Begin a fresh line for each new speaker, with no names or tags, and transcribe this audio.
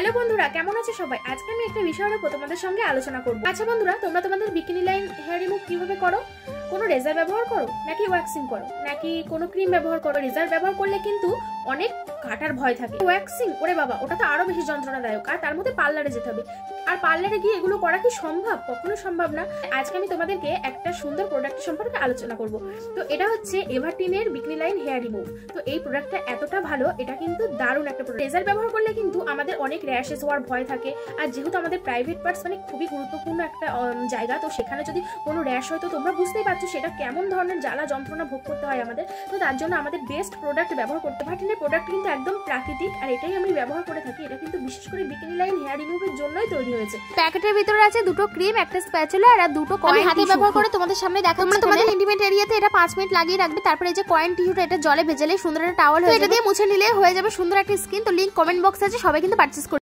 Hello বন্ধুরা, কেমন আছো সবাই? আজকে আমি একটা বিষয়ের উপর তোমাদের সঙ্গে আলোচনা করব। আচ্ছা বন্ধুরা, তোমরা তোমাদের বিকিনি লাইন হেয়ার রিমুভ কিভাবে করো? কোনো রেজার ব্যবহার করো নাকি ওয়্যাক্সিং করো নাকি কোনো ক্রিম ব্যবহার করো? রেজার ব্যবহার করলে কিন্তু অনেক কাটার ভয় থাকে। ওয়্যাক্সিং, ওরে বাবা, ওটা তো আরো বেশি যন্ত্রণাদায়ক। আর তার মধ্যে পার্লারে যেতে হবে, আর পার্লারে গিয়ে এগুলো করা কি সম্ভব? কখনো সম্ভব না। আজকে আমি তোমাদেরকে একটা সুন্দর প্রোডাক্ট সম্পর্কে আলোচনা করব। তো এটা হচ্ছে এভারটিনের বিকিনি লাইন হেয়ার রিমুভ। তো এই প্রোডাক্টটা এতটা ভালো, এটা কিন্তু দারুণ একটা প্রোডাক্ট। রেজার ব্যবহার করলে কিন্তু আমাদের অনেক র্যাশেস হওয়ার ভয় থাকে, আর যেহেতু আমাদের প্রাইভেট পার্টস মানে খুবই গুরুত্বপূর্ণ একটা জায়গা, তো সেখানে যদি কোনো র্যাশ হয় তো তোমরা বুঝতেই পারছো সেটা কেমন ধরনের জ্বালা যন্ত্রণা ভোগ করতে হয় আমাদের। তো তার জন্য আমাদের বেস্ট প্রোডাক্ট ব্যবহার করতে হয়। এভারটিনের প্রোডাক্ট কিন্তু একদম প্রাকৃতিক, আর এটাই আমি ব্যবহার করে থাকি। এটা কিন্তু বিশেষ করে বিকিনি লাইন হেয়ার রিমুভের জন্যই তৈরি হয়েছে।
প্যাকেটের ভিতরে আছে দুটো ক্রিম, একটা স্প্যাচুলা আর দুটো কয়েন। আমি হাতে ব্যবহার করে তোমাদের সামনে দেখাচ্ছি। তোমাদের ইন্টিমেট এরিয়াতে এটা 5 মিনিট লাগিয়ে রাখবে। তারপরে এই যে কয়েন টিস্যুটা, এটা জলে ভেজালে সুন্দর একটা টাওয়াল হয়ে যাবে। এটা দিয়ে মুছে নিলে হয়ে যাবে সুন্দর একটা স্কিন। তো লিংক কমেন্ট বক্সে আছে, সবাই কিন্তু পারচেজ